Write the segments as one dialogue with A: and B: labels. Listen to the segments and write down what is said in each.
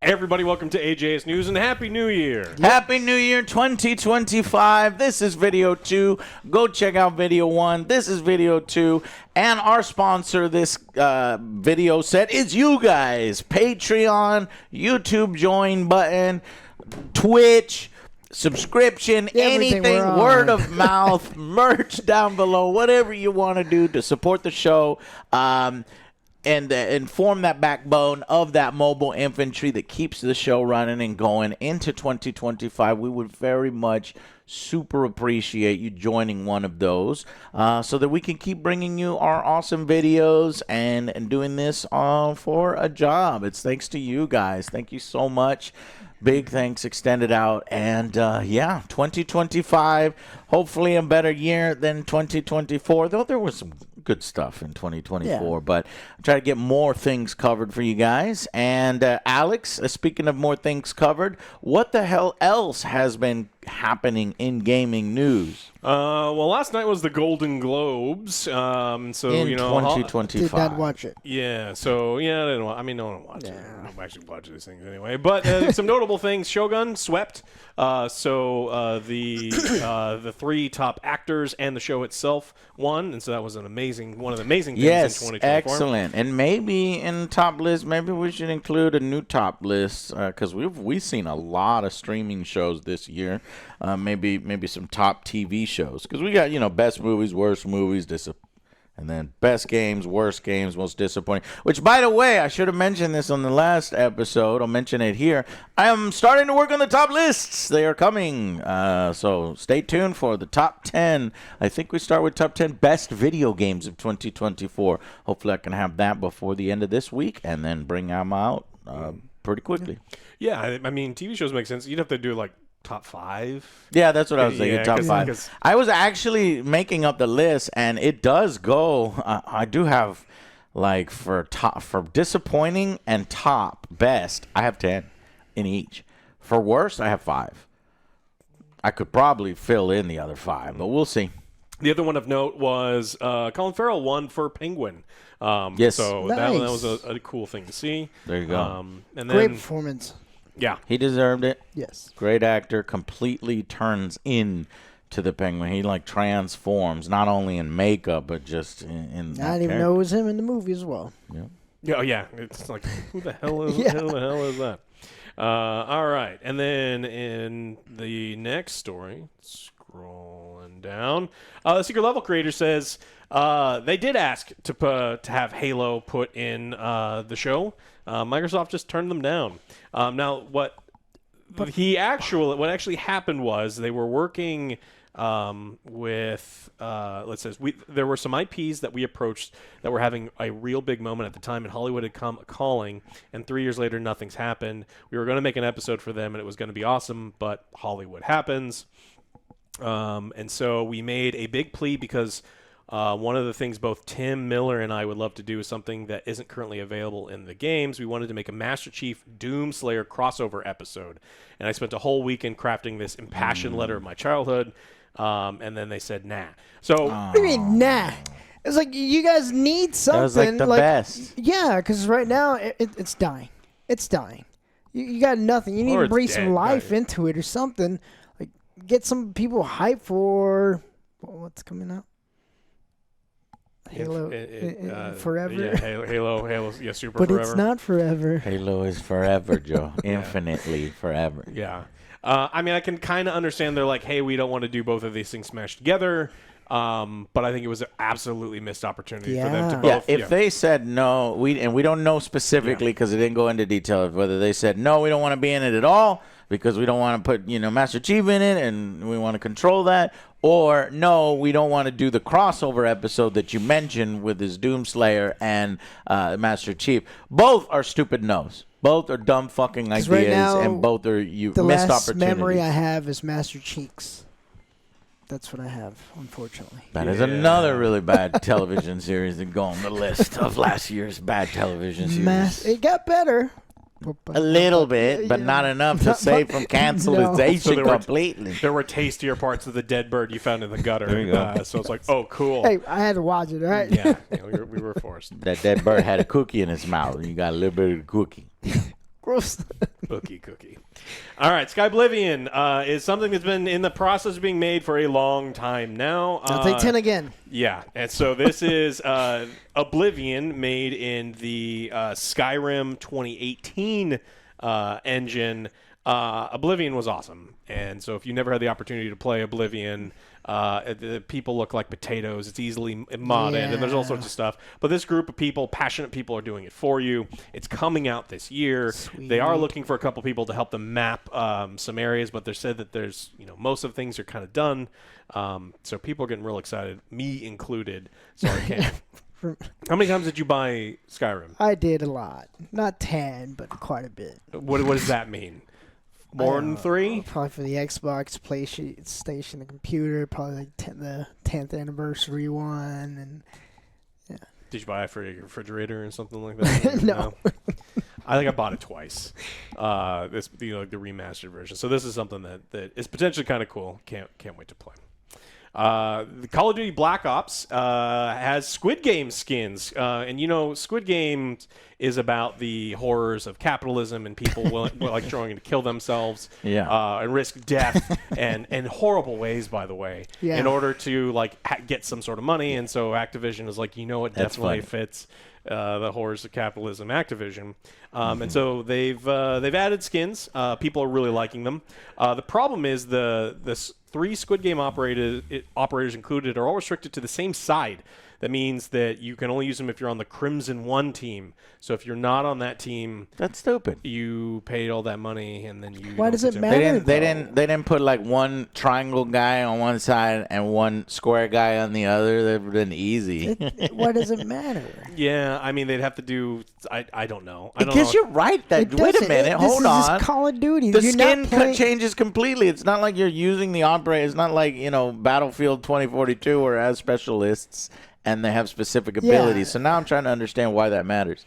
A: Hey everybody, welcome to AJS News and Happy New Year.
B: Happy New Year 2025. This is video 2. Go check out video 1. This is video 2. And our sponsor this video set is you guys. Patreon, YouTube join button, Twitch, subscription, anything, word of mouth, merch down below, whatever you want to do to support the show. And form that backbone of that mobile infantry that keeps the show running and going into 2025. We would very much super appreciate you joining one of those so that we can keep bringing you our awesome videos and doing this for a job. It's thanks to you guys. Thank you so much. Big thanks extended out. And yeah, 2025, hopefully a better year than 2024, though there was some good stuff in 2024, but I'm trying to get more things covered for you guys. And Alex, speaking of more things covered, what the hell else has been happening in gaming news?
A: Well, last night was the Golden Globes. So
B: in
A: 2025.
C: Did not watch it.
A: Yeah. So yeah, I didn't. No one watched it. I don't actually watch these things anyway. But some notable things: Shogun swept. So the three top actors and the show itself won, and so that was one of the amazing things in 2024.
B: Excellent. And maybe in top list, maybe we should include a new top list because we've seen a lot of streaming shows this year. Maybe some top TV shows because we got best movies, worst movies, and then best games, worst games, most disappointing. Which, by the way, I should have mentioned this on the last episode. I'll mention it here. I am starting to work on the top lists. They are coming. So stay tuned for the top 10. I think we start with top 10 best video games of 2024. Hopefully I can have that before the end of this week and then bring them out pretty quickly.
A: Yeah, I mean, TV shows make sense. You'd have to do like top 5.
B: Yeah, that's what I was thinking. Top 5. I was actually making up the list, and it does go. I do have for disappointing and top best. I have 10 in each. For worst, I have 5. I could probably fill in the other 5, but we'll see.
A: The other one of note was Colin Farrell won for Penguin.
B: Yes,
A: so
C: nice.
A: that was a cool thing to see.
B: There you go.
A: And
C: Great
A: then,
C: performance.
A: Yeah,
B: he deserved it.
C: Yes.
B: Great actor. Completely turns in to the Penguin. He transforms not only in makeup but just in.
C: I didn't even know it was him in the movie as well.
B: Yeah.
A: Yeah, yeah. It's like who the hell is that? All right, and then in the next story, scrolling down, the Secret Level creator says they did ask to have Halo put in the show. Microsoft just turned them down. Now, what actually happened was they were working with there were some IPs that we approached that were having a real big moment at the time, and Hollywood had come calling, and 3 years later nothing's happened. We were going to make an episode for them, and it was going to be awesome, but Hollywood happens. And so we made a big plea because one of the things both Tim Miller and I would love to do is something that isn't currently available in the games. We wanted to make a Master Chief Doomslayer crossover episode. And I spent a whole weekend crafting this impassioned letter of my childhood. And then they said, nah. So,
C: What do you mean, nah? It's like you guys need something.
B: That was like the best.
C: Yeah, because right now it's dying. It's dying. You got nothing. You need
A: Or
C: to
A: it's
C: breathe
A: dead,
C: some life
A: right.
C: into it or something. Like get some people hyped for what's coming out. Halo forever.
A: Yeah, Halo, yeah, super
C: but
A: forever.
C: it's not forever.
B: Halo is forever, Joe. Infinitely forever.
A: Yeah. I mean, I can kind of understand they're like, hey, we don't want to do both of these things smashed together. But I think it was an absolutely missed opportunity for them to both.
B: If they said no, we don't know specifically because it didn't go into detail whether they said no, we don't want to be in it at all because we don't want to put Master Chief in it and we want to control that, or no, we don't want to do the crossover episode that you mentioned with his Doomslayer and Master Chief. Both are stupid no's. Both are dumb fucking ideas,
C: right now,
B: and both are missed
C: the last
B: opportunities.
C: memory I have is Master Cheeks. That's what I have, unfortunately.
B: That is another really bad television series that go on the list of last year's bad television series.
C: It got better.
B: A little bit, but not enough to save from cancellation completely.
A: There were tastier parts of the dead bird you found in the gutter.
B: There you go.
A: So it's like, oh, cool.
C: Hey, I had to watch it, right?
A: Yeah, we were forced.
B: That dead bird had a cookie in his mouth, and you got a little bit of the cookie.
C: Gross.
A: Cookie. All right, Sky Oblivion is something that's been in the process of being made for a long time now.
C: I'll take 10 again.
A: Yeah, and so this is Oblivion made in the Skyrim 2018 engine. Oblivion was awesome, and so if you never had the opportunity to play Oblivion, the people look like potatoes. It's easily modded, and there's all sorts of stuff. But this group of people, passionate people, are doing it for you. It's coming out this year.
C: Sweet.
A: They are looking for a couple people to help them map some areas, but they said that there's, most of things are kind of done. So people are getting real excited, me included. So I can't. How many times did you buy Skyrim?
C: I did a lot. Not 10, but quite a bit.
A: What does that mean? More than 3?
C: Probably for the Xbox, PlayStation, the computer. Probably like the 10th anniversary one, and yeah.
A: Did you buy it for your refrigerator or something like that?
C: No.
A: I think I bought it twice. This, like the remastered version. So this is something that is potentially kind of cool. Can't wait to play. The Call of Duty Black Ops has Squid Game skins, and Squid Game is about the horrors of capitalism and people like trying to kill themselves, and risk death and horrible ways, by the way, in order to get some sort of money. And so Activision is like, it definitely fits the horrors of capitalism, Activision. And so they've added skins. People are really liking them. The problem is the 3 Squid Game operators included are all restricted to the same side. That means that you can only use them if you're on the Crimson 1 team. So if you're not on that team,
B: that's stupid.
A: You paid all that money and then you.
C: Why does it matter?
B: They didn't put like one triangle guy on one side and one square guy on the other. That would have been easy.
C: Why does it matter?
A: Yeah, I mean they'd have to do. I don't know.
B: I guess you're right. Wait a minute. Hold on.
C: This is Call of Duty.
B: The skin changes completely. It's not like you're using the operator. It's not like Battlefield 2042 or as specialists. And they have specific abilities. So now I'm trying to understand why that matters.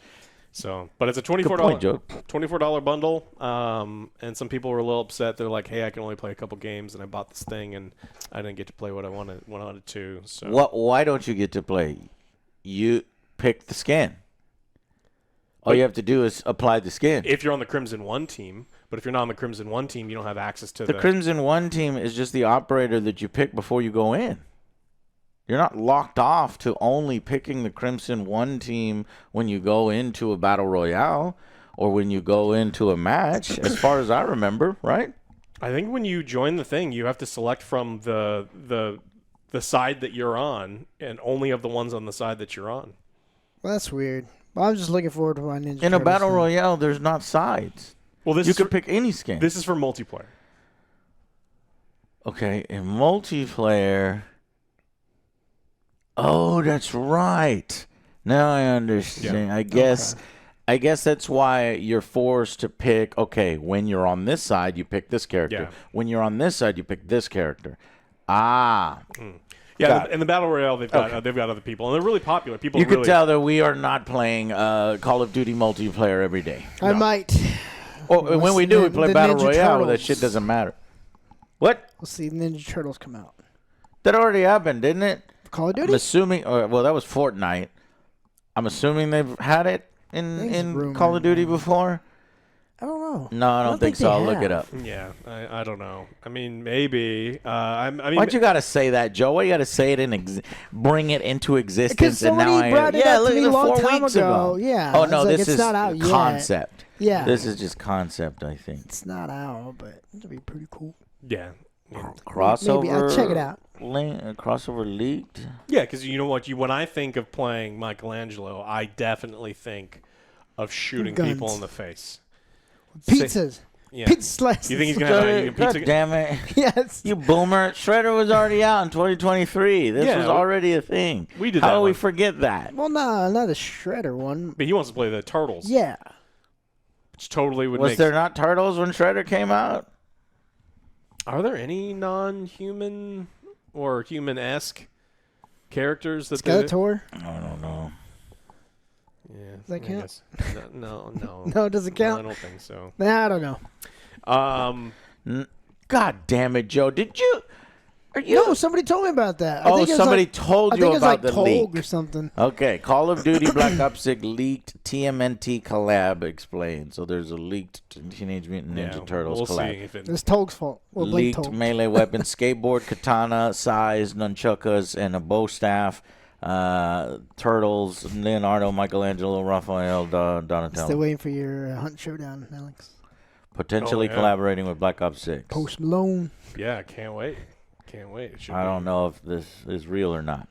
A: So, but it's a $24 bundle. And some people were a little upset. They're like, "Hey, I can only play a couple games, and I bought this thing, and I didn't get to play what I wanted to." So,
B: why don't you get to play? You pick the skin. All you have to do is apply the skin.
A: If you're on the Crimson 1 team, but if you're not on the Crimson 1 team, you don't have access to the
B: Crimson 1 team is just the operator that you pick before you go in. You're not locked off to only picking the Crimson 1 team when you go into a battle royale or when you go into a match, as far as I remember, right?
A: I think when you join the thing, you have to select from the side that you're on, and only of the ones on the side that you're on.
C: Well, that's weird. Well, I'm just looking forward to my Ninja
B: In a
C: Turtles
B: battle
C: thing.
B: royale, there's not sides.
A: Well,
B: you could pick any skin.
A: This is for multiplayer.
B: Okay, in multiplayer. Oh, that's right. Now I understand. Yeah. I guess that's why you're forced to pick. Okay, when you're on this side, you pick this character.
A: Yeah.
B: When you're on this side, you pick this character. Ah.
A: Yeah, in the battle royale, they've got other people, and they're really popular.
B: You can tell that we are not playing Call of Duty multiplayer every day.
C: I might.
B: Oh, when we do, we play battle
C: Ninja
B: royale.
C: Turtles.
B: That shit doesn't matter. What?
C: We'll see Ninja Turtles come out.
B: That already happened, didn't it?
C: Call of Duty?
B: I'm assuming. Well, that was Fortnite. I'm assuming they've had it in Call of Duty before.
C: I don't know.
B: No, I don't think so. I'll look it up.
A: Yeah, I don't know. I mean, maybe.
B: Why'd you gotta say that, Joe? Why you gotta say it bring it into existence?
C: Because somebody brought it up to me a long time ago. Yeah.
B: Oh no, this
C: it's
B: is
C: not out yet.
B: concept.
C: Yeah.
B: This is just concept, I think.
C: It's not out, but it'll be pretty cool.
A: Yeah.
B: Crossover.
C: Maybe I'll check it out.
B: Crossover leaked.
A: Yeah, because you know what? When I think of playing Michelangelo, I definitely think of shooting people in the face.
C: Pizzas.
A: Yeah.
C: Pizza slices.
A: You think he's gonna have a pizza?
B: God damn it!
C: Yes.
B: You boomer! Shredder was already out in 2023. This was already a thing.
A: We did.
B: How
A: that
B: do we
A: one.
B: forget that?
C: Well, no, not the Shredder one.
A: But he wants to play the Turtles.
C: Yeah.
A: Which totally would
B: Was
A: make.
B: there not Turtles when Shredder came out?
A: Are there any non-human or human-esque characters that
C: Skeletor?
B: I don't know.
A: Yeah.
C: Does that count?
A: No.
C: No, it doesn't count?
A: No, I don't think so.
C: Nah, I don't know.
B: God damn it, Joe! Did you? Are you?
C: No, somebody told me about that. I
B: Oh,
C: think it was
B: somebody
C: like,
B: told
C: I
B: you
C: think it was
B: about
C: like
B: the leak.
C: Tolg or something.
B: Okay, Call of Duty Black Ops 6 leaked TMNT collab explained. So there's a leaked Teenage Mutant Ninja Turtles
A: we'll
B: collab.
A: See if it,
C: It's Tolg's fault. Well, blame
B: Leaked
C: Tolg.
B: melee weapons, skateboard, katana, size, nunchuckas, and a bow staff. Turtles, Leonardo, Michelangelo, Raphael, Donatello.
C: Still waiting for your Hunt Showdown, Alex.
B: Potentially collaborating with Black Ops 6.
C: Post Malone.
A: yeah, can't wait. Can't wait. It should
B: I
A: be.
B: don't know if this is real or not.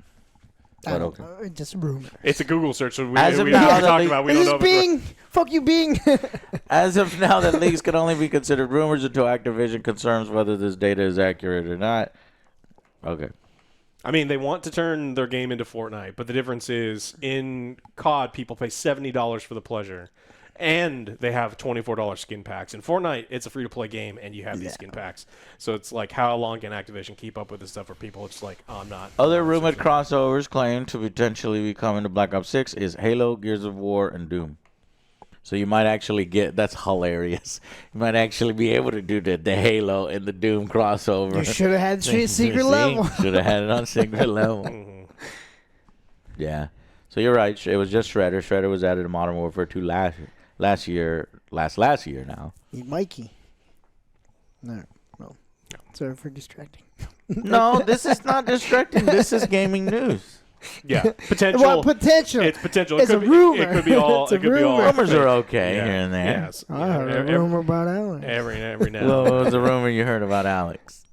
B: But okay.
C: Just a rumor.
A: It's a Google search, so we
B: As of
A: don't
B: now,
A: have to
B: the
A: talk
B: leak-
A: about. We
C: This
A: don't
C: is
A: know.
C: Bing. Fuck you, Bing.
B: As of now, the leaks can only be considered rumors until Activision confirms whether this data is accurate or not. Okay.
A: I mean, they want to turn their game into Fortnite, but the difference is in COD, people pay $70 for the pleasure, and they have $24 skin packs. In Fortnite, it's a free-to-play game, and you have these skin packs. So it's like, how long can Activision keep up with this stuff? Where people are just like, oh, I'm not.
B: Other rumored crossovers claimed to potentially be coming to Black Ops 6 is Halo, Gears of War, and Doom. So you might actually get, that's hilarious. You might actually be able to do the Halo and the Doom crossover.
C: You should have had secret level.
B: Should have had it on secret level. Yeah. So you're right. It was just Shredder. Shredder was added to Modern Warfare 2 last year now.
C: Mikey. No. Sorry for distracting.
B: No, this is not distracting. This is gaming news.
A: Yeah, potential.
C: Well, potential.
A: It's potential.
C: It's
A: It
C: a
A: could be,
C: rumor.
A: It could be all.
C: It's a
A: it could be all.
C: rumor.
B: Rumors are okay
A: Yeah.
B: here and there.
A: Yes.
C: I heard a rumor about Alex.
A: Every now.
B: Well, what was the rumor you heard about Alex?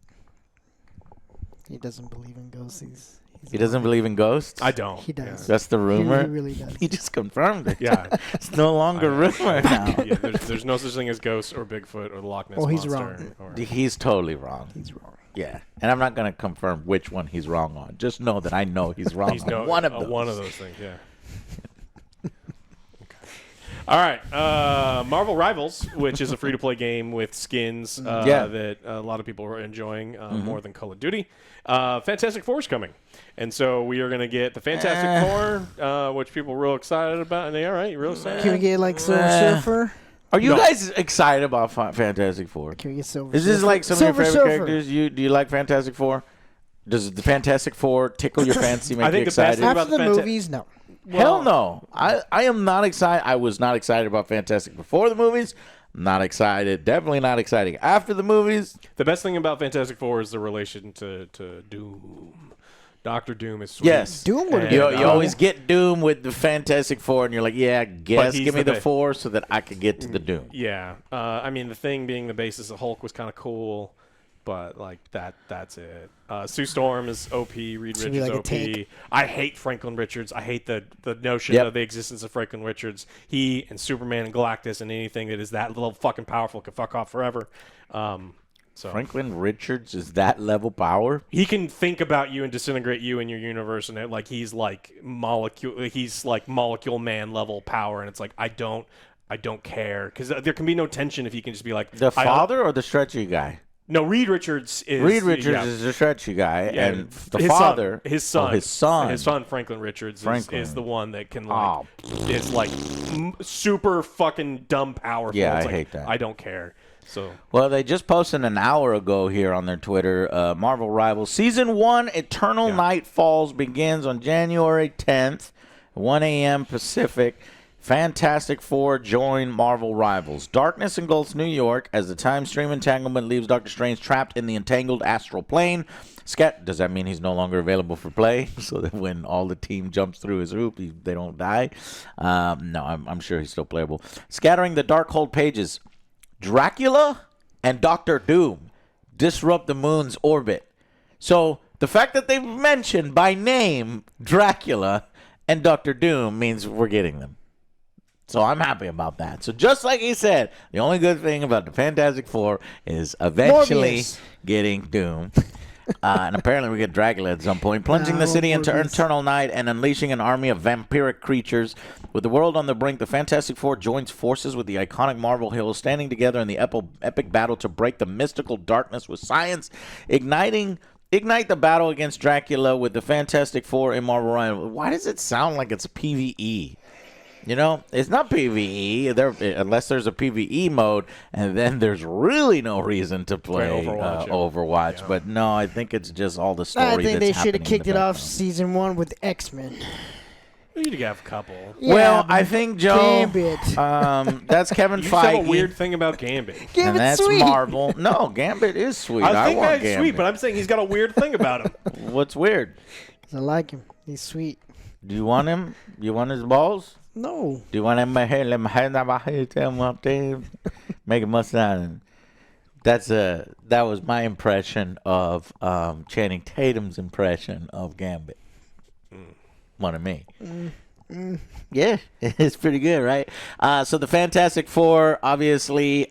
C: He doesn't believe in ghosts.
B: He doesn't believe in ghosts?
A: I don't.
C: He does.
B: That's the
C: He
B: rumor?
C: really does.
B: He just confirmed it.
A: Yeah.
B: It's no longer rumor now.
A: Yeah, there's no such thing as ghosts or Bigfoot or the Loch Ness
C: Oh, he's
A: monster.
C: wrong.
A: Or,
B: He's totally wrong.
C: He's wrong.
B: Yeah. And I'm not going to confirm which one he's wrong on. Just know that I know he's wrong
A: he's
B: on
A: no,
B: one of those.
A: One of those things, yeah. All right, Marvel Rivals, which is a free-to-play game with skins that a lot of people are enjoying more than Call of Duty. Fantastic Four is coming, and so we are going to get the Fantastic Four, which people are real excited about. And they all right, you real excited?
C: Can we get like Silver Surfer?
B: Are you guys excited about Fantastic Four?
C: Can we get Silver
B: Is this
C: Surfer?
B: like some
C: Silver
B: of your favorite
C: Surfer.
B: characters? Do you like Fantastic Four? Does the Fantastic Four tickle your fancy, make
A: I think
B: you
A: the best
B: excited?
A: thing about
C: After the
A: the
C: movies, no.
B: Hell no. I am not excited. I was not excited about Fantastic before the movies. Not excited. Definitely not exciting after the movies.
A: The best thing about Fantastic Four is the relation to Doom. Doctor Doom is sweet.
B: Yes.
C: Doom would have
B: You,
C: been
B: you always get Doom with the Fantastic Four, and you're like, yeah, guess
A: he's
B: give me
A: the
B: the
A: ba-
B: Four so that I could get to the Doom.
A: Yeah, I mean the thing being the basis of Hulk was kind of cool, but like that's it. Sue Storm is OP. Reed
C: Should be
A: Richards
C: like a
A: OP.
C: tank.
A: I hate Franklin Richards. I hate the notion
B: Yep.
A: of the existence of Franklin Richards. He and Superman and Galactus and anything that is that little fucking powerful can fuck off forever. So
B: Franklin Richards is that level power?
A: he can think about you and disintegrate you in your universe, and like he's like molecule man level power, and it's like I don't care because there can be no tension if you can just be like
B: The father or the stretchy guy?
A: No, Reed Richards is
B: Reed Richards
A: yeah.
B: is the stretchy guy,
A: Yeah,
B: and the
A: his
B: father,
A: his son,
B: his son,
A: Franklin Richards
B: Franklin.
A: is the one that can like is like super fucking dumb powerful.
B: Yeah,
A: It's
B: I
A: like,
B: hate that.
A: I don't care. So
B: Well, they just posted an hour ago here on their Twitter, Marvel Rivals. Season 1, Eternal Night Falls, begins on January 10th, 1 a.m. Pacific. Fantastic Four join Marvel Rivals. Darkness engulfs New York as the time stream entanglement leaves Doctor Strange trapped in the entangled astral plane. Does that mean he's no longer available for play? So that when all the team jumps through his hoop, they don't die? No, I'm sure he's still playable. Scattering the Darkhold pages. Dracula and Doctor Doom disrupt the moon's orbit. So the fact that they've mentioned by name Dracula and Doctor Doom means we're getting them. So I'm happy about that. So just like he said, the only good thing about the Fantastic Four is eventually
C: Morbius.
B: getting Doom. And apparently we get Dracula at some point, plunging the city into
C: Morbius.
B: eternal night and unleashing an army of vampiric creatures. With the world on the brink, the Fantastic Four joins forces with the iconic Marvel heroes, standing together in the epic battle to break the mystical darkness with science, ignite the battle against Dracula with the Fantastic Four in Marvel Rivals. Why does it sound like it's PvE? You know, it's not PvE unless there's a PvE mode, and then there's really no reason to play Overwatch.
A: Yeah.
B: But no, I think it's just all the story.
C: I think they should have
B: happening in
C: kicked
B: the
C: it off
B: background.
C: season 1 with X-Men.
A: You need to have a couple.
C: Yeah,
B: Well,
C: but
B: I think Joe.
C: Gambit.
B: That's Kevin
A: You
B: Feige.
A: said a weird thing about Gambit.
B: and
C: Gambit's
B: that's
C: sweet.
B: Marvel. No, Gambit is sweet.
A: I think
B: want
A: that's
B: Gambit.
A: sweet, but I'm saying he's got a weird thing about him.
B: What's weird?
C: 'Cause I like him. He's sweet.
B: Do you want him? You want his balls?
C: No.
B: Do you want him? Make a mustache. That was my impression of Channing Tatum's impression of Gambit. One of me. Yeah, it's pretty good, right? So the Fantastic Four, obviously,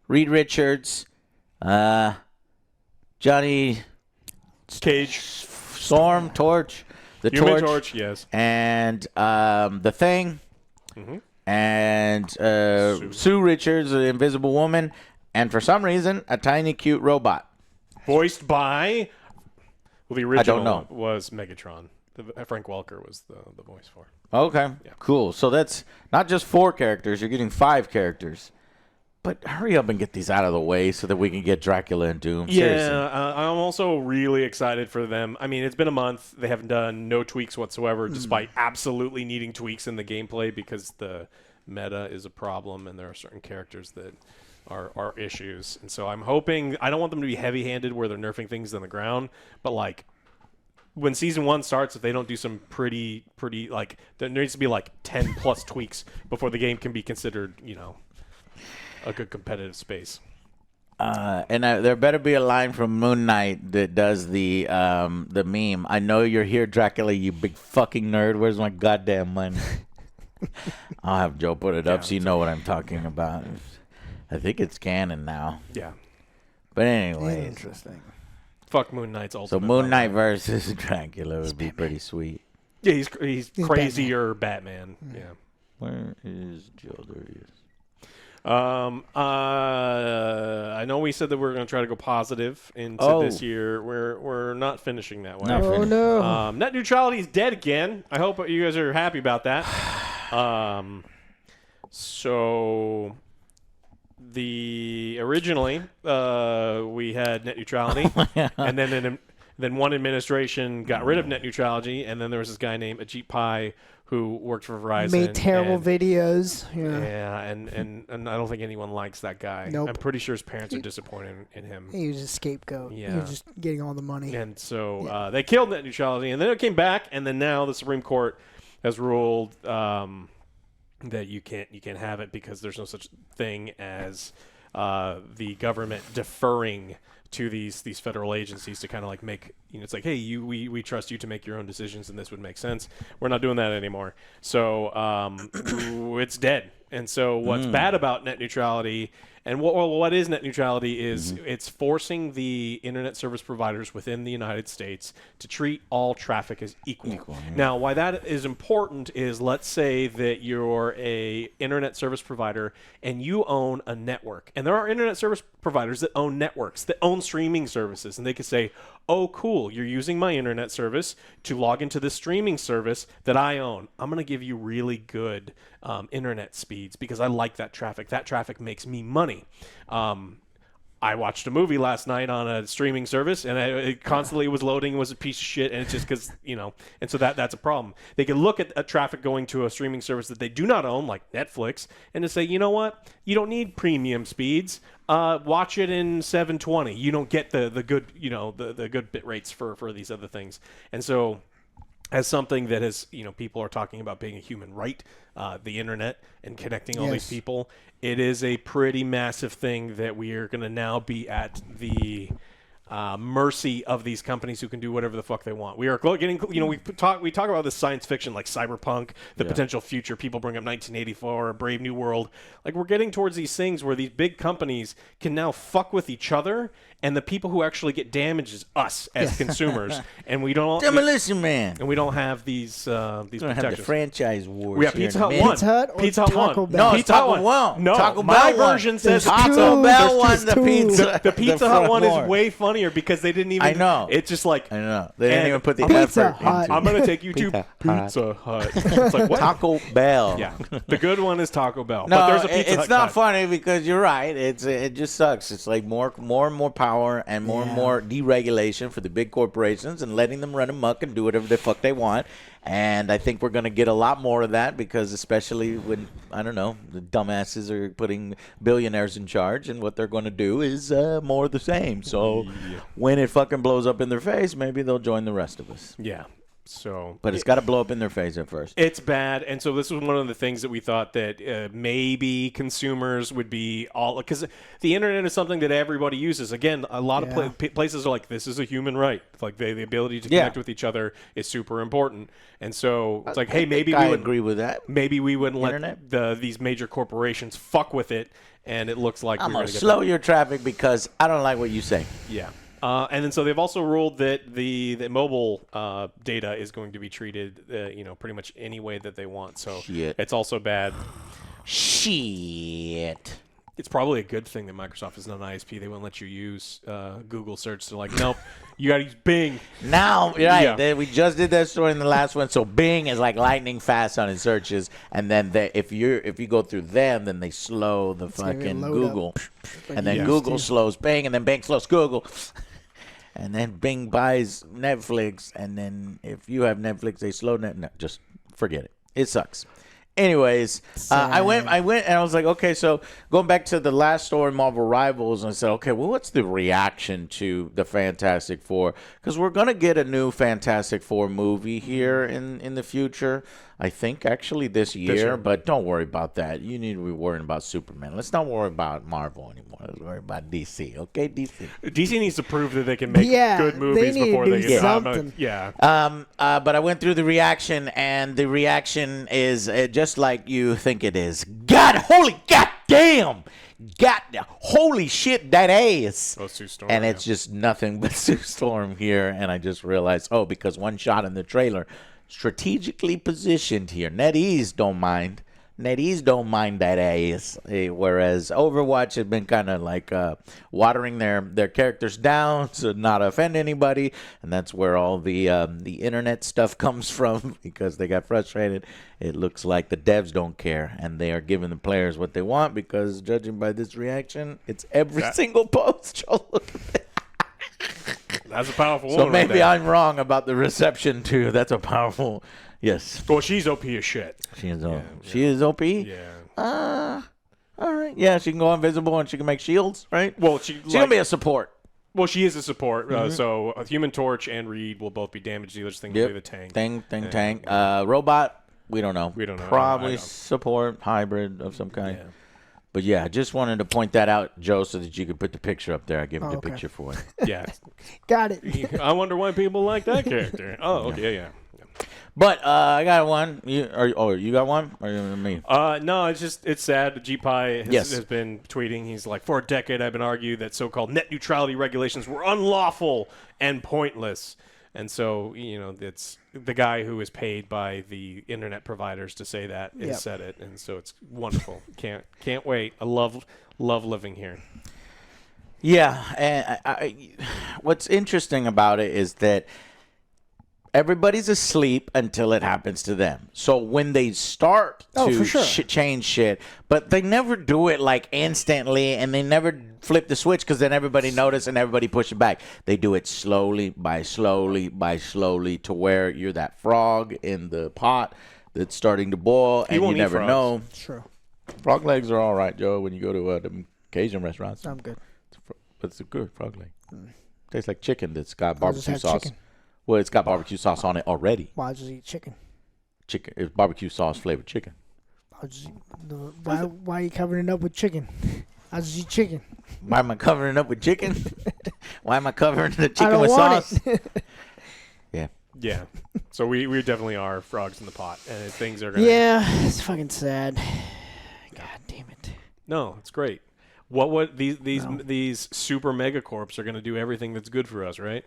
B: Reed Richards, Johnny
A: Cage.
B: Storm, Torch, the
A: Human
B: Torch,
A: Torch, yes.
B: and the Thing,
A: Mhm.
B: and Sue Richards, the Invisible Woman, and for some reason, a tiny cute robot.
A: Voiced by, well, the original
B: don't know.
A: was Megatron. Frank Welker was the voice for.
B: Okay,
A: Yeah.
B: cool. So that's not just 4 characters; you're getting 5 characters. But hurry up and get these out of the way so that we can get Dracula and Doom. Seriously.
A: Yeah, I'm also really excited for them. I mean, it's been a month. They haven't done no tweaks whatsoever, despite absolutely needing tweaks in the gameplay because the meta is a problem and there are certain characters that are issues. And so I'm hoping, I don't want them to be heavy-handed where they're nerfing things on the ground, but like when season 1 starts, if they don't do some pretty like, there needs to be like 10 plus tweaks before the game can be considered, a good competitive space.
B: And there better be a line from Moon Knight that does the meme. I know you're here, Dracula, you big fucking nerd. Where's my goddamn money? I'll have Joe put it up so you know what I'm talking about. I think it's canon now.
A: Yeah.
B: But anyway.
C: Interesting.
A: Fuck Moon Knight's
B: So
A: ultimate.
B: Moon Knight versus Dracula would be pretty sweet.
A: Yeah, he's crazier
C: Batman.
A: Batman. Yeah.
B: Where is Joe? There he is.
A: I know we said that we were going to try to go positive into this year. We're not finishing that way.
B: Not
C: Oh,
B: finished.
C: no.
A: Net neutrality is dead again. I hope you guys are happy about that. So originally we had net neutrality, and then one administration got rid of net neutrality, and then there was this guy named Ajit Pai who worked for Verizon.
C: Made terrible
A: and,
C: videos. Yeah.
A: Yeah, and I don't think anyone likes that guy.
C: Nope.
A: I'm pretty sure his parents are disappointed in him.
C: He was a scapegoat. He
A: Yeah.
C: was just getting all the money.
A: And so they killed net neutrality, and then it came back, and then now the Supreme Court has ruled that you can't have it because there's no such thing as the government deferring to these federal agencies to kind of like make, it's like, hey, we trust you to make your own decisions, and this would make sense. We're not doing that anymore. So it's dead. And so what's bad about net neutrality, and what is net neutrality is it's forcing the internet service providers within the United States to treat all traffic as equal. Now, why that is important is, let's say that you're a internet service provider and you own a network. And there are internet service providers that own networks, that own streaming services. And they could say, oh, cool, you're using my internet service to log into this streaming service that I own. I'm going to give you really good internet speeds because I like that traffic. That traffic makes me money. I watched a movie last night on a streaming service, and it constantly was loading, was a piece of shit, and it's just because, and so that's a problem. They can look at traffic going to a streaming service that they do not own, like Netflix, and to say, you know what, you don't need premium speeds. Watch it in 720. You don't get the good, the good bit rates for these other things. And so, as something that has, people are talking about being a human right, the internet and connecting all these people, it is a pretty massive thing that we are going to now be at the mercy of these companies who can do whatever the fuck they want. We are getting, we talk about this science fiction like cyberpunk, the potential future. People bring up 1984, a Brave New World. Like, we're getting towards these things where these big companies can now fuck with each other, and the people who actually get damaged is us as consumers, and we don't.
B: Demolition Man.
A: And we don't have these
B: We don't
A: protections.
B: have the franchise wars.
A: We have
B: here
A: Pizza
B: in
A: Hut
B: America.
A: one.
C: Pizza Hut or
A: Pizza Hut
C: Taco
A: one.
C: Bell?
B: No,
A: Pizza
B: Taco
A: Hut
B: Bell.
A: No,
B: Taco
A: my
B: Bell one.
A: version says
C: There's
A: Pizza.
C: two.
B: Taco Bell
C: There's
B: one. The
C: two.
B: pizza.
A: The Pizza Hut
B: front
A: one
B: floor.
A: is way funnier funnier because they didn't even.
B: I know.
A: It's just like
B: I know. They didn't
A: And
B: even put the
C: Pizza
B: effort
C: Hut.
B: into
A: I'm gonna take you to
B: Pizza Hut.
A: Pizza Hut. It's like what?
B: Taco Bell.
A: Yeah, the good one is Taco Bell.
B: No,
A: but there's a Pizza
B: it's
A: Hut
B: not
A: cut.
B: funny because you're right. It just sucks. It's like more and more power and more and
C: Yeah.
B: more deregulation for the big corporations and letting them run amok and do whatever the fuck they want. And I think we're going to get a lot more of that because especially when, I don't know, the dumbasses are putting billionaires in charge and what they're going to do is more of the same. So when it fucking blows up in their face, maybe they'll join the rest of us.
A: Yeah. So,
B: But it's got to blow up in their face at first.
A: It's bad, and so this was one of the things that we thought that maybe consumers would be all because the internet is something that everybody uses. Again, a lot
C: Yeah.
A: of places are like, this is a human right. Like the ability to
B: Yeah.
A: connect with each other is super important, and so it's like, hey, maybe
B: I
A: we would
B: agree with that.
A: maybe we wouldn't
B: Internet?
A: let these major corporations fuck with it, and it looks like
B: I'm
A: we're
B: going
A: going
B: to
A: to
B: slow your traffic because I don't like what you say.
A: Yeah. And then so they've also ruled that the mobile data is going to be treated, pretty much any way that they want. So
B: Shit.
A: it's also bad.
B: Shit.
A: It's probably a good thing that Microsoft is not an ISP. They won't let you use Google search. They're like, nope, you got to use Bing.
B: Now, right,
A: Yeah.
B: we just did that story in the last one. So Bing is like lightning fast on its searches, and then if you go through them, then they slow the
C: gonna
B: fucking
C: load
B: Google,
C: like
B: and
C: it
B: then
C: used
B: Google
C: to.
B: slows Bing, and then Bing slows Google, and then Bing buys Netflix, and then if you have Netflix, they slow net. No, just forget it. It sucks. Anyways, I went and I was like, okay, so going back to the last story, Marvel Rivals, and I said, okay, well, what's the reaction to the Fantastic Four? Because we're going to get a new Fantastic Four movie here in the future, I think, actually this year, but don't worry about that. You need to be worrying about Superman. Let's not worry about Marvel anymore. Let's worry about DC, okay, DC?
A: DC needs to prove that they can make
C: Yeah,
A: good
C: they
A: movies
C: need to
A: before
C: do
A: they get
C: something.
A: Yeah.
B: But I went through the reaction, and the reaction is just like you think it is. Holy goddamn! Holy shit, that ass!
A: Oh, Sue Storm,
B: And it's just nothing but Sue Storm here, and I just realized, because one shot in the trailer, strategically positioned here. NetEase don't mind. NetEase don't mind that ass, whereas Overwatch has been kind of like watering their characters down to not offend anybody, and that's where all the internet stuff comes from because they got frustrated. It looks like the devs don't care, and they are giving the players what they want because, judging by this reaction, it's every single post. Joe, look at that.
A: That's a powerful
B: So
A: woman.
B: maybe
A: right
B: I'm wrong about the reception too. That's a powerful. Yes,
A: Well, she's OP as shit.
B: she is. She is OP.
A: Yeah.
B: All right. Yeah, she can go invisible and she can make shields, right?
A: Well,
B: She's gonna be a support.
A: Well, she is a support. So Human Torch and Reed will both be damage dealers. Thing will be the tank.
B: Tank. Robot. We don't know.
A: We don't know. I
B: Probably
A: don't.
B: support hybrid of some kind.
A: Yeah.
B: But yeah, just wanted to point that out, Joe, so that you could put the picture up there. I gave him the
C: okay.
B: picture for it.
A: Yeah.
C: Got it.
A: I wonder why people like that character. Oh, okay, yeah.
B: But I got one. You got one? Or me?
A: No, it's sad. G-Pie has been tweeting. He's like, for a decade, I've been arguing that so-called net neutrality regulations were unlawful and pointless. And so, it's the guy who is paid by the internet providers to say that has said it. And so it's wonderful. Can't wait. I love living here.
B: Yeah. And what's interesting about it is that everybody's asleep until it happens to them. So when they start to
C: for sure.
B: change shit, but they never do it like instantly, and they never flip the switch because then everybody notices and everybody push it back. They do it slowly by slowly to where you're that frog in the pot that's starting to boil, and you
A: won't eat
B: never
A: frogs.
B: know.
C: True.
B: Frog legs are all right, Joe, when you go to the Cajun restaurants.
C: I'm good.
B: It's a good frog leg. Tastes like chicken that's got
C: I'll just
B: barbecue
C: have
B: sauce.
C: chicken.
B: Well, it's got barbecue sauce on it already.
C: Well, I just eat chicken.
B: Chicken, it's barbecue sauce flavored chicken.
C: I'll just eat, why are you covering it up with chicken? I just eat chicken.
B: Why am I covering it up with chicken? Why am I covering the
C: I
B: chicken
C: don't
B: with
C: want
B: sauce?
C: it.
B: Yeah.
A: Yeah. So we definitely are frogs in the pot, and things are gonna.
C: Yeah, it's fucking sad. God damn it.
A: No, it's great. What would these super megacorps are going to do everything that's good for us, right?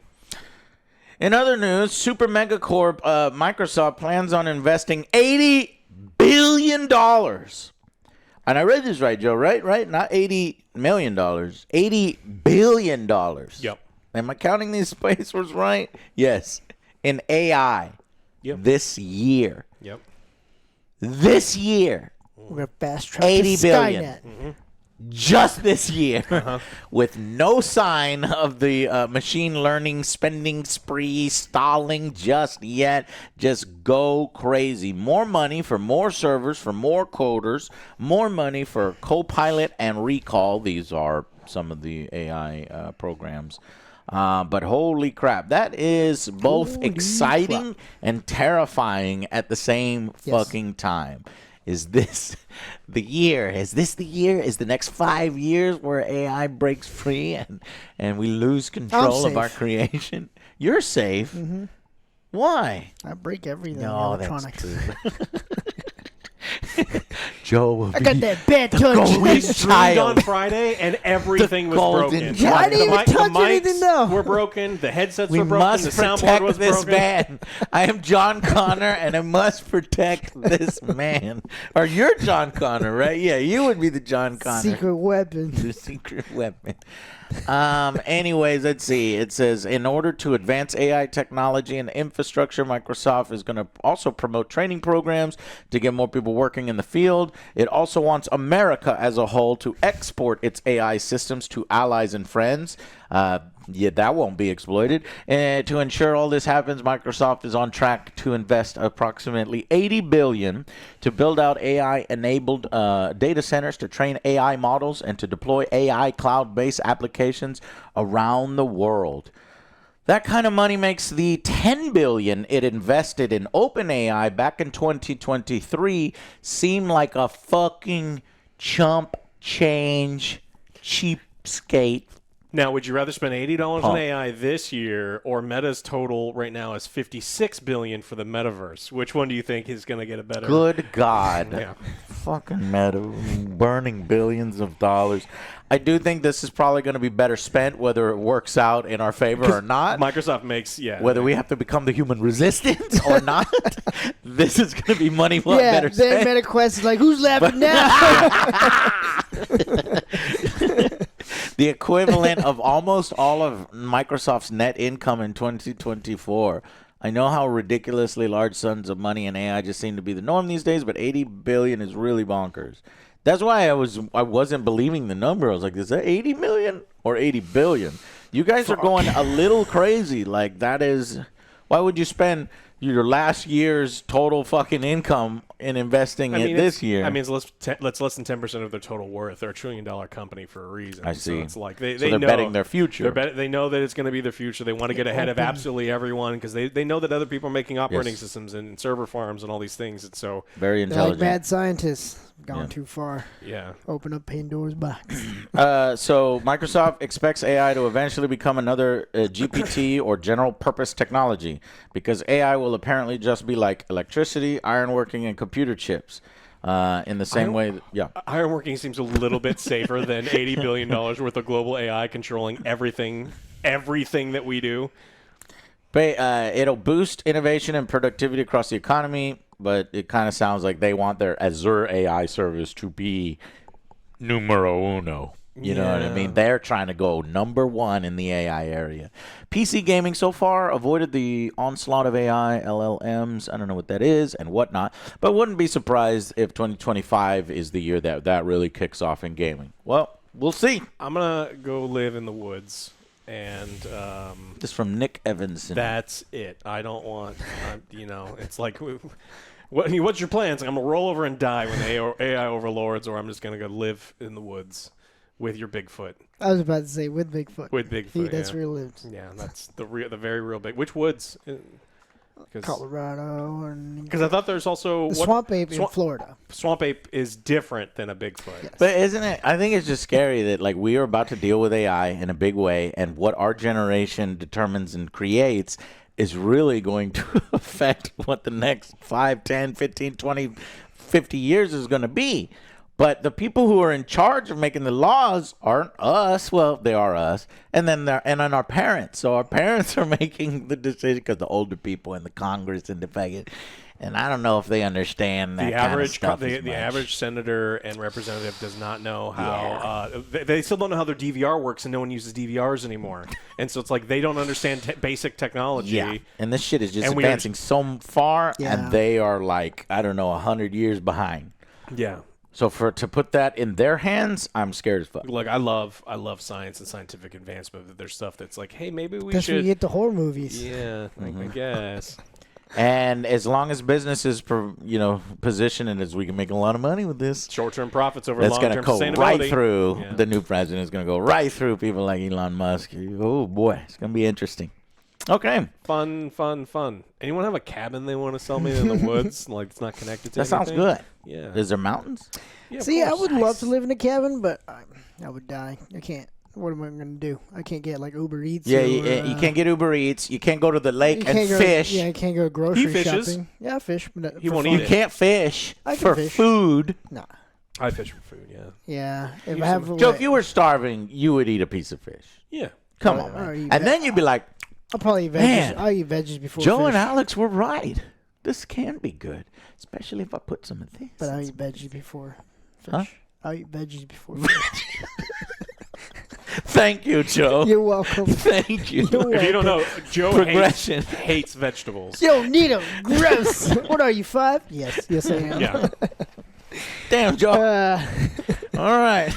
B: In other news, Super Megacorp Microsoft plans on investing $80 billion. And I read this right, Joe, right? Not $80 million. $80 billion.
A: Yep.
B: Am I counting these space words right? Yes. In AI
A: Yep.
B: this year.
A: Yep.
B: This year.
C: We're gonna fast track
B: 80
C: to
B: billion.
C: Skynet.
B: Just this year, with no sign of the machine learning spending spree stalling just yet. Just go crazy. More money for more servers, for more coders, more money for Copilot and Recall. These are some of the AI programs. But holy crap, that is both
C: Holy
B: exciting
C: crap.
B: and terrifying at the same
C: Yes.
B: fucking time. Is this the year? Is this the year? Is the next 5 years where AI breaks free and we lose control of our
C: safe.
B: creation? You're safe.
C: Mm-hmm.
B: Why?
C: I break everything
B: No, that's
C: electronics.
B: true. Joe will
C: I got
B: be
C: that bad touch.
B: golden
A: We streamed on
B: child.
A: Friday and everything was
B: golden
A: broken.
B: child. I
C: didn't even touch anything, though.
A: were broken. The headsets
B: We
A: were broken.
B: must
A: The soundboard
B: protect
A: was
B: this
A: broken.
B: man. I am John Connor, and I must protect this man. Or you're John Connor, right? Yeah, you would be the John Connor.
C: Secret weapon.
B: The secret weapon. Anyways, let's see. It says, in order to advance AI technology and infrastructure, Microsoft is going to also promote training programs to get more people working in the field. It also wants America as a whole to export its AI systems to allies and friends. Yeah, that won't be exploited. To ensure all this happens, Microsoft is on track to invest approximately $80 billion to build out AI-enabled data centers to train AI models and to deploy AI cloud-based applications around the world. That kind of money makes the $10 billion it invested in OpenAI back in 2023 seem like a fucking chump change cheapskate.
A: Now, would you rather spend $80
B: Huh.
A: on AI this year, or Meta's total right now is $56 billion for the metaverse? Which one do you think is going to get a better?
B: Good God.
A: Yeah.
B: Fucking Meta burning billions of dollars. I do think this is probably going to be better spent, whether it works out in our favor or not.
A: Microsoft makes
B: Whether we have to become the human resistance or not, this is going to be money well
C: Yeah,
B: better
C: then
B: spent.
C: MetaQuest is like, who's laughing now?
B: The equivalent of almost all of Microsoft's net income in 2024. I know how ridiculously large sums of money in AI just seem to be the norm these days, but 80 billion is really bonkers. That's why I wasn't believing the number. I was like, is that 80 million or 80 billion? You guys are going a little crazy. Like, that is, why would you spend your last year's total fucking income in investing this year?
A: I mean, it's less than 10% of their total worth. They're $1 trillion company for a reason.
B: I see.
A: So it's like they
B: they're
A: know,
B: betting their future.
A: They know that it's going to be their future. They want to get ahead of absolutely everyone because they know that other people are making operating
B: Yes.
A: systems and server farms and all these things. And so,
B: Very
C: They're like
B: intelligent.
C: bad scientists. Gone
B: Yeah.
C: too far.
A: yeah.
C: Open up Pandora's box.
B: So Microsoft expects AI to eventually become another GPT or general purpose technology because AI will apparently just be like electricity, ironworking, and computer chips. In the same way, yeah.
A: Ironworking seems a little bit safer than $80 billion worth of global AI controlling everything that we do.
B: It'll boost innovation and productivity across the economy, but it kind of sounds like they want their Azure AI service to be numero uno. You know what I mean? They're trying to go number one in the AI area. PC gaming so far avoided the onslaught of AI, LLMs, I don't know what that is, and whatnot, but wouldn't be surprised if 2025 is the year that really kicks off in gaming. Well, we'll see.
A: I'm going to go live in the woods. And
B: This from Nick Evanson.
A: that's it. I don't want, it's like, what's your plans? I'm going to roll over and die when the AI overlords, or I'm just going to go live in the woods with your Bigfoot.
C: I was about to say with Bigfoot.
A: With Bigfoot,
C: That's
A: yeah.
C: real lives.
A: Yeah, that's the very real big. Which woods?
C: Colorado and
A: Because I thought there's also
C: the swamp ape in
A: Swamp-
C: Florida.
A: Swamp ape is different than a Bigfoot.
C: Yes.
B: But isn't it? I think it's just scary that like we are about to deal with AI in a big way, and what our generation determines and creates is really going to affect what the next 5, 10, 15, 20, 50 years is going to be. But the people who are in charge of making the laws aren't us. Well, they are us, and then our parents. So our parents are making the decision because the older people in the Congress and the fucking, And I don't know if they understand that
A: The
B: kind of
A: average,
B: stuff
A: the
B: as much.
A: average senator and representative does not know how. They still don't know how their DVR works, and no one uses DVRs anymore. And so it's like they don't understand basic technology.
B: Yeah, and this shit is just
A: And
B: advancing so far,
C: Yeah.
B: and they are like, I don't know, 100 years behind.
A: Yeah.
B: So to put that in their hands, I'm scared as fuck.
A: Like I love science and scientific advancement. But there's stuff that's like, hey, maybe we
C: That's where you
A: should.
C: get the horror movies.
A: Yeah, I guess.
B: And as long as business is, positioned as we can make a lot of money with this,
A: Short-term profits over
B: that's
A: long-term
B: going to go
A: sustainability.
B: right through.
A: Yeah.
B: The new president is going to go right through people like Elon Musk. Oh, boy. It's going to be interesting. Okay.
A: Fun. Anyone have a cabin they want to sell me in the woods? Like it's not connected to
B: That sounds
A: anything?
B: good.
A: Yeah.
B: Is there mountains?
A: Yeah, of
C: See, I
A: course.
C: would love to live in a cabin, but I would die. I can't. What am I going to do? I can't get like Uber Eats.
B: Yeah,
C: or,
B: you can't get Uber Eats. You can't go to the
C: you
B: lake and
C: can't go,
B: fish.
C: Yeah, I can't go grocery
A: He fishes.
C: shopping. Yeah, I fish. But
A: He
C: for
A: won't
C: fun.
A: eat
B: You
A: it.
B: can't fish
C: I can
B: for
C: fish.
B: food.
C: Nah.
A: I fish for food. Yeah.
C: Yeah, if
A: Usually-
C: I have.
B: Joe, if you were starving, you would eat a piece of fish.
A: Yeah.
B: Come
C: Oh,
B: on,
C: or
B: man.
C: eat
B: And then you'd be like,
C: I'll probably eat veggies.
B: Man.
C: I'll eat veggies before
B: Joe
C: fish.
B: and Alex were right. This can be good, especially if I put some of this.
C: But I'll eat veggies before fish.
B: Huh?
C: I'll eat veggies before fish.
B: Thank you, Joe.
C: You're welcome.
B: Thank you.
C: You're
A: If you don't
C: welcome.
A: know, Joe
B: Progression.
A: hates vegetables.
C: Yo, Nito, gross. What are you, 5? Yes, I am.
A: Yeah.
B: Damn, Joe. All right.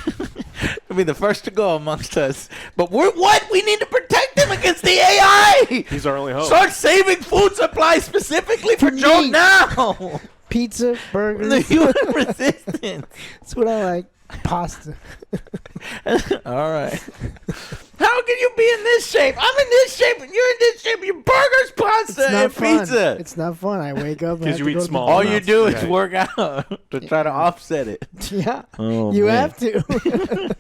B: You'll be the first to go amongst us. But we're what? We need to protect them against the AI.
A: He's our only hope.
B: Start saving food supply specifically for Joe
C: me.
B: now.
C: Pizza,
B: The
C: burgers.
B: human resistance.
C: That's what I like. Pasta.
B: All right. How can you be in this shape? I'm in this shape and you're in this shape. Your burgers, pasta,
C: It's not
B: and
C: fun.
B: pizza.
C: It's not fun. I wake up and
A: 'Cause
C: have
A: you
C: to
A: eat
C: go to the
A: small
B: All
C: gym.
B: you do is
A: Right.
B: work out to try to offset it.
C: Yeah.
B: Oh,
C: You
B: man.
C: have to.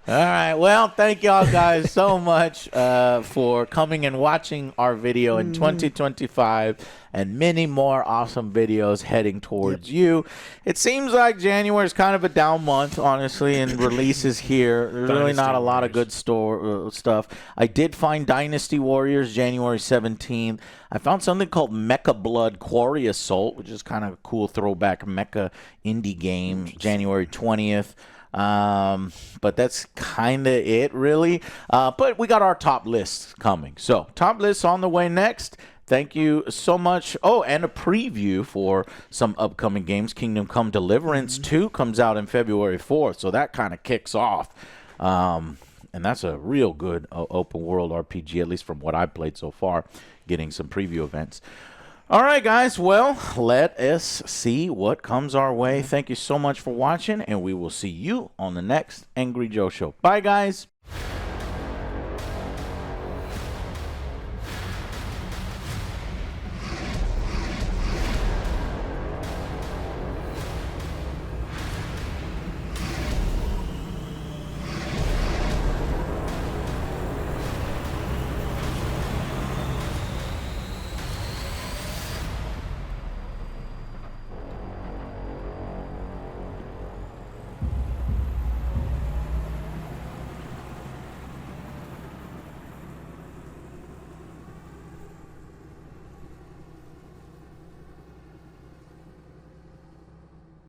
B: All right. Well, thank y'all guys so much for coming and watching our video in 2025 and many more awesome videos heading towards you. It seems like January is kind of a down month, honestly, in releases here. There's really not a lot of good stuff. I did find Dynasty Warriors January 17th. I found something called Mecha Blood Quarry Assault, which is kind of a cool throwback mecha indie game, January 20th. But that's kind of it, really. But we got our top lists coming. So, top lists on the way next. Thank you so much. Oh, and a preview for some upcoming games. Kingdom Come Deliverance 2 comes out in February 4th, so that kind of kicks off. And that's a real good open world RPG, at least from what I've played so far, getting some preview events. All right, guys. Well, let us see what comes our way. Thank you so much for watching, and we will see you on the next Angry Joe Show. Bye, guys.